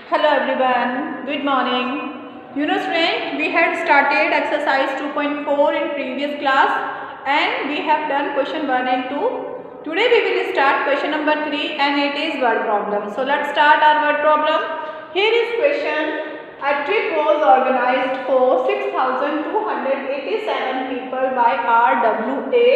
Hello everyone, good morning. Student, we had started exercise 2.4 in previous class and we have done question 1 and 2. Today we will start question number 3 and it is word problem. So let's start our word problem. Here is question. A trip was organized for 6,287 people by RWA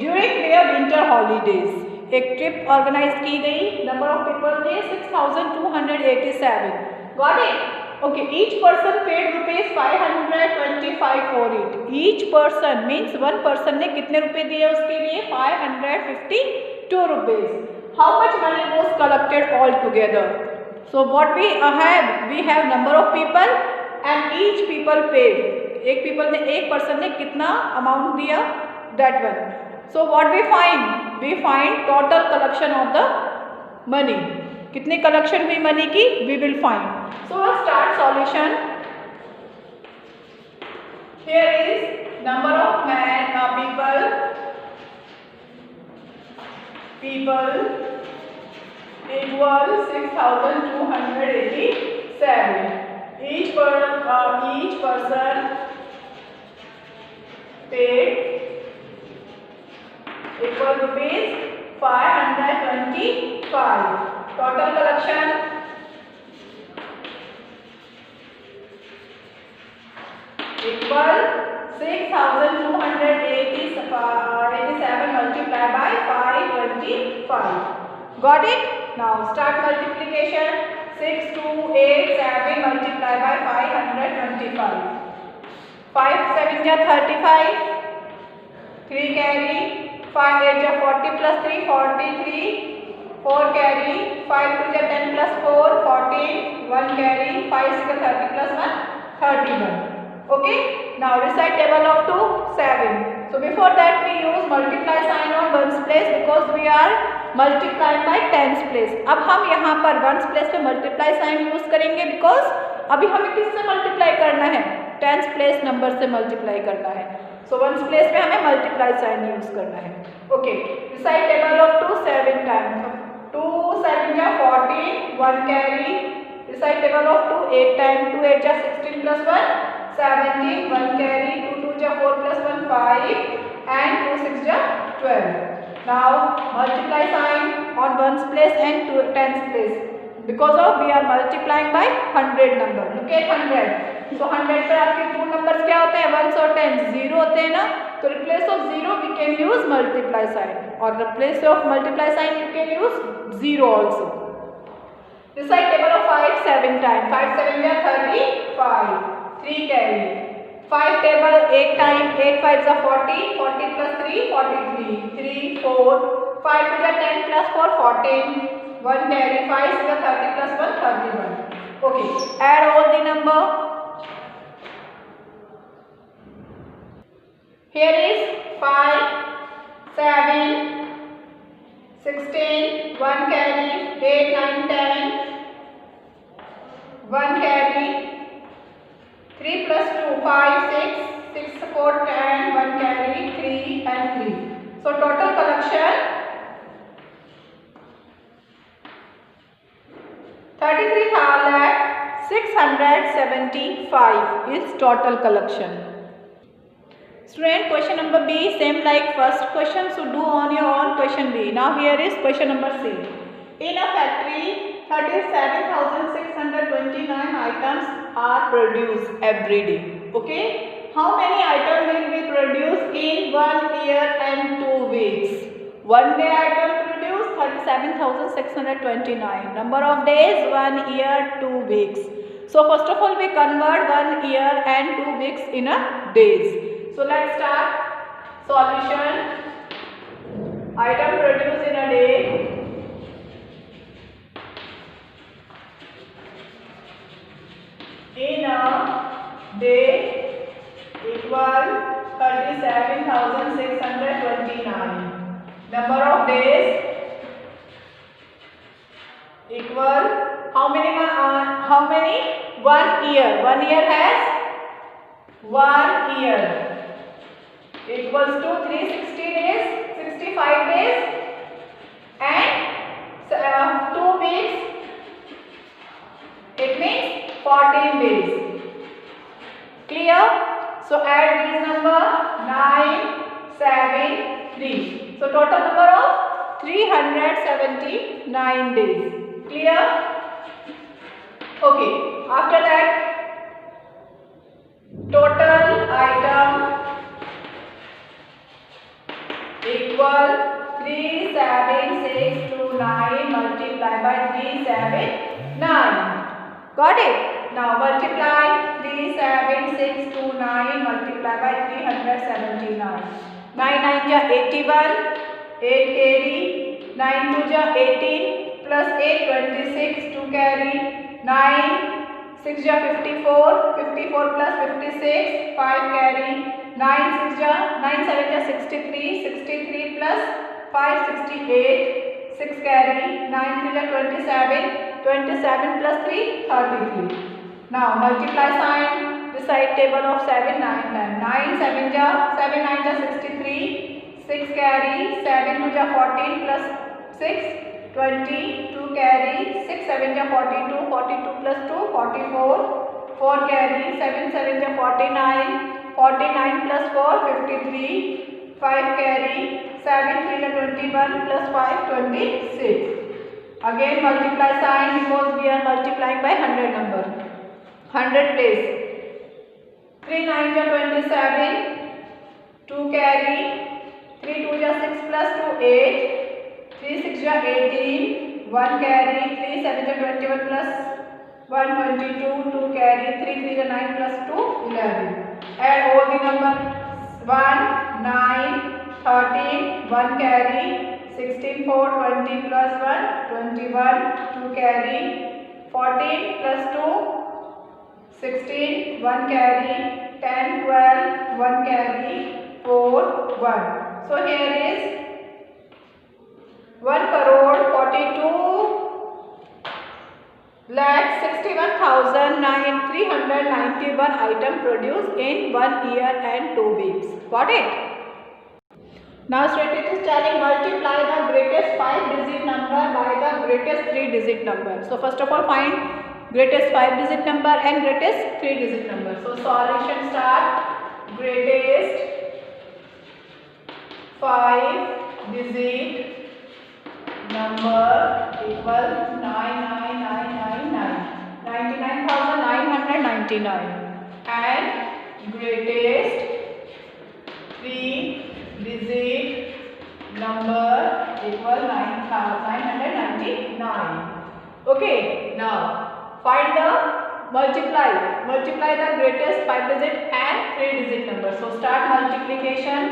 during their winter holidays. एक trip organise की गई, number of people थे 6,287. Got it? Okay, each person paid ₹525 for it. Each person means one person ने कितने रुपए दिए उसके लिए? 552 rupees. How much money was collected all together? So what we have number of people and each people paid. एक person ने कितना amount दिया, that one. So what we find? We find total collection of the money. कितनी collection हुई money की? We will find. So let's start solution. Here is number of people equal 6,287. Each person paid equal ₹525. Total collection equal 6,287 multiplied by 525. Got it? Now start multiplication. 6,287 multiplied by 525. 5 7 35. 3 carry. 5 8 जा 40 plus 3 43. 4 carry. 5 2 जा 10 plus 4 14. 1 carry. 5 6 30 plus 1 31. Okay. Now recite table of 2 7. So before that we use multiply sign on ones place because we are multiplying by tens place. अब हम यहाँ पर ones place पे multiply sign use करेंगे because अभी हमें किससे multiply करना है? tens place number से multiply करना है. So ones place पे हमें multiply sign use करना है. Okay. Recite table of 2 7 times. 2 7 जा 14. 1 carry. Recite table of 2 8 times. 2 8 जा 16 plus 1 17. 1 carry. 2 2 जा 4 plus 1 5 and 2 6 ja 12. Now multiply sign on ones place and tens place because of we are multiplying by 100 number. Look at 100. So 100 पर आपके two numbers क्या होते हैं? Once और tense. Zero होते हैं ना, तो replace of zero we can use multiply sign और replace of multiply sign you can use zero also. Recite table of 5 7 times. 5 7 ja 35. 3 carry. 5 table 8 times. 8 5 ja 40. 40 plus 3 43. 3 4. 5 2 ja 10 plus 4 14. 1 carry. 5 6 ja 30 plus 1 31. Okay. Add all the number. Here is 5 7 16. 1 carry. 8 9 10. 1 carry. 3 plus 2 5 6. 6 4 10. 1 carry. 3 and 3. So total collection 33,675 is total collection. Student, question number B same like first question, so do on your own question B. Now here is question number C. In a factory 37,629 items are produced every day. Okay, how many items will be produced in 1 year and 2 weeks? 1 day item produced 37,629. Number of days 1 year 2 weeks. So first of all we convert 1 year and 2 weeks in a days. So let's start solution. Item produced in a day. In a day equal 37,629. Number of days equal how many? 1 year. 1 year has 1 year equals to 360 days, 65 days and 2 weeks 9 days. Clear? Okay. After that, total item equal 3762 multiplied by 379. Got it? Now multiply 37629 multiplied by 379. 9 9 ja 81, 8 carry, 9 2 ja 18 plus 8 26, 2 carry, 9 6 ja 54, 54 plus 56, 5 carry, 9 6 ja 9 7 ja 63, 63 plus 5 68, 6 carry, 9 3 ja 27, 27 plus 3 33. Now multiply sign this side table of 7 9 10. 9 7 ja 7 9 ja 63, 6 carry, 7 2 ja 14 plus 6 20, 2 carry, 6 7 ja 42, 42 plus 2 44, 4 carry, 7 7 ja 49, 49 plus 4 53, 5 carry, 7 3 ja 21 plus 5 26. Again multiply sign because we are multiplying by 100 number. 100 place. 3 9 ja 27, 2 carry, 3 2 ja 6 plus 2 8, 3 6 ja 18, 1 carry, 3 7 ja 21 plus 1 22, 2 carry, 3 3 ja 9 plus 2 11. Add all the number 1 9 13, 1 carry, 16 4 20 plus 1 21, 2 carry, 14 plus 2 16, 1 carry, 10 12, 1 carry, 4 1. So here is 1 crore 42 lakh 61,391 item produced in 1 year and 2 weeks. Got it? Now straight it is telling multiply the greatest 5-digit number by the greatest 3-digit number. So first of all find greatest 5-digit number and greatest 3-digit number. So solution start. Greatest 5-digit number equal 99999, 99,999, and greatest 3-digit number equal 999. Okay, now find the multiply the greatest 5-digit and 3-digit number. So start multiplication.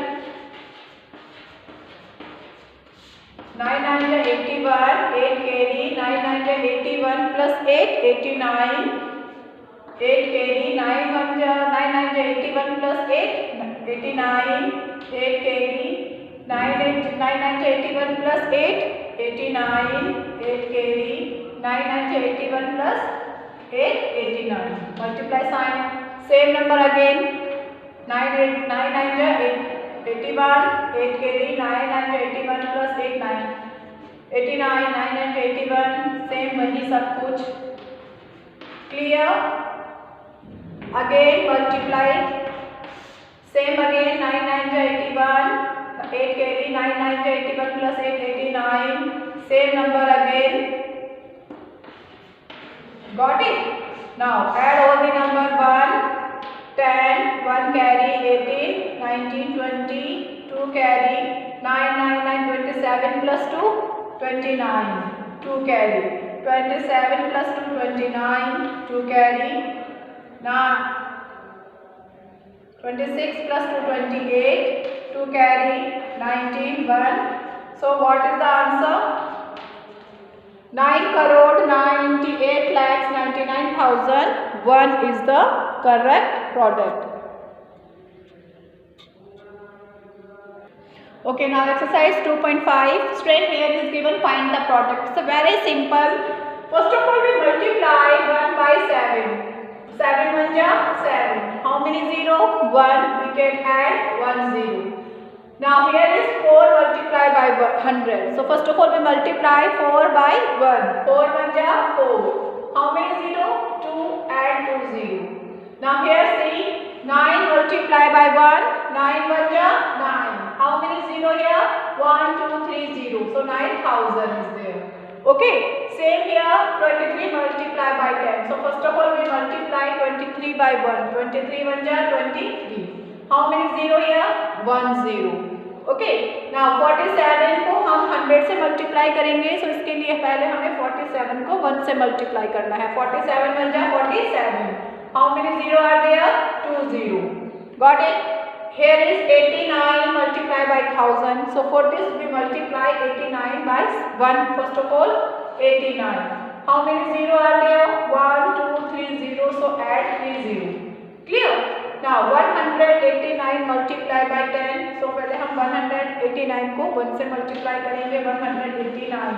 9 9 ja 81, 8 carry, 9 9 ja 81 plus 8 89, 8 carry, 9 1 ja 9 9 ja 81 plus 8 89, 8 carry, 9 8 9 9 ja 81 plus 8 89, 8 carry, 9 9 ja 81 plus 8 89. Multiply sign same number again. 9 9 ja 81, 8 carry, 9 9 ja 81 plus 8 9 89, 9 9 ja 81, same वही सब कुछ. Clear? Again multiply same again. 9 9 ja 81, 8 carry, 9 9 ja 81 plus 8 89, same number again. Got it? Now add all the number 1 10, 1 carry, 18, 19 20, 2 carry, 9 9 9 27 plus 2 29, 2 carry, 27 plus 2 29, 2 carry, 26 plus 2 28, 2 carry, 19 1. So what is the answer? 9 crore 98 lakhs 99,001 is the correct product. Okay, now exercise 2.5. Straight here is given find the product. So very simple. First of all we multiply 1 by 7. 7 1 ja 7. How many 0? 1. We can add 1 0. Now here is 4 multiplied by 100. So first of all we multiply 4 by 1. 4 1 ja 4. How many 0? 2. Add 2 0. Now here see 9 multiplied by 1. 9 1 ja 9. How many 0 here? 1 2 3 0. So 9,000 is there. Okay, same here, 23 multiply by 10. So first of all we multiply 23 by 1. 23 1 ja 23. How many 0 here? 1 0. Okay, now 47 को हम 100 से multiply करेंगे. So इसके लिए पहले हमें 47 को 1 से मल्टीप्लाई करना है. 47 1 ja 47. How many 0 are there? 2 0. Got it? Here is 89 multiplied by 1000. So for this we multiply 89 by 1. First of all 89. How many 0 are there? 1 2 3 0. So add 3 0. Clear? Now 189 multiplied by 10. So पहले हम 189 को 1 से multiply करेंगे. 189.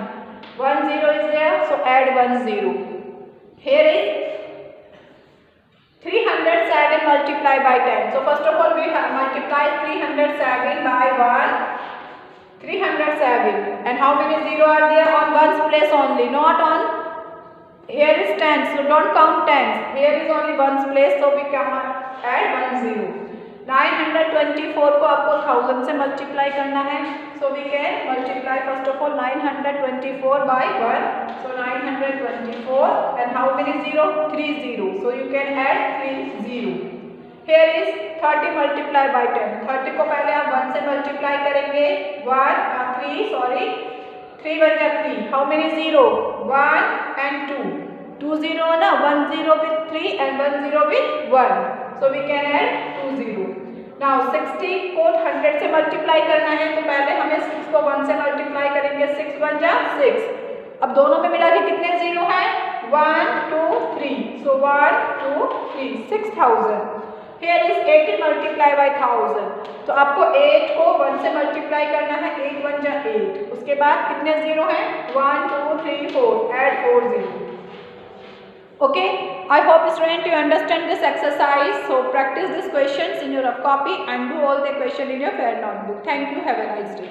1 0 is there. So add 1 0. Here is 307 multiplied by 10. So first of all we have multiplied 307 by 1. 307. And how many 0 are there? On 1's place only, not on. Here is 10. So don't count 10s. Here is only 1's place. So we can add 1 0. 924 को आपको 1000 से multiply करना है. So we can multiply first of all 924 by 1. So 924 and how many 0? 3 0. So you can add 3 0. Here is 30 multiplied by 10. 30 को पहले आप 1 से multiply करेंगे. 3 1 जा 3. How many 0? 1 and 2. 2 0 ना, 1 0 with 3 and 1 0 with 1. So we can add 2 0. Now 60 को 100 से multiply करना है. तो पहले हमें 6 को 1 से मल्टीप्लाई करेंगे. 6 1 जा 6. अब दोनों में मिला के कितने 0 हैं? 1 2 3. So 1 2 3. 6000. Here is 80 multiplied by 1000. तो आपको 8 को 1 से मल्टीप्लाई करना है. 8 1 जा 8. उसके बाद कितने 0 हैं? 1 2 3 4. Add 4 0. Okay, I hope student you understand this exercise. So practice these questions in your rough copy and do all the question in your fair notebook. Thank you. Have a nice day.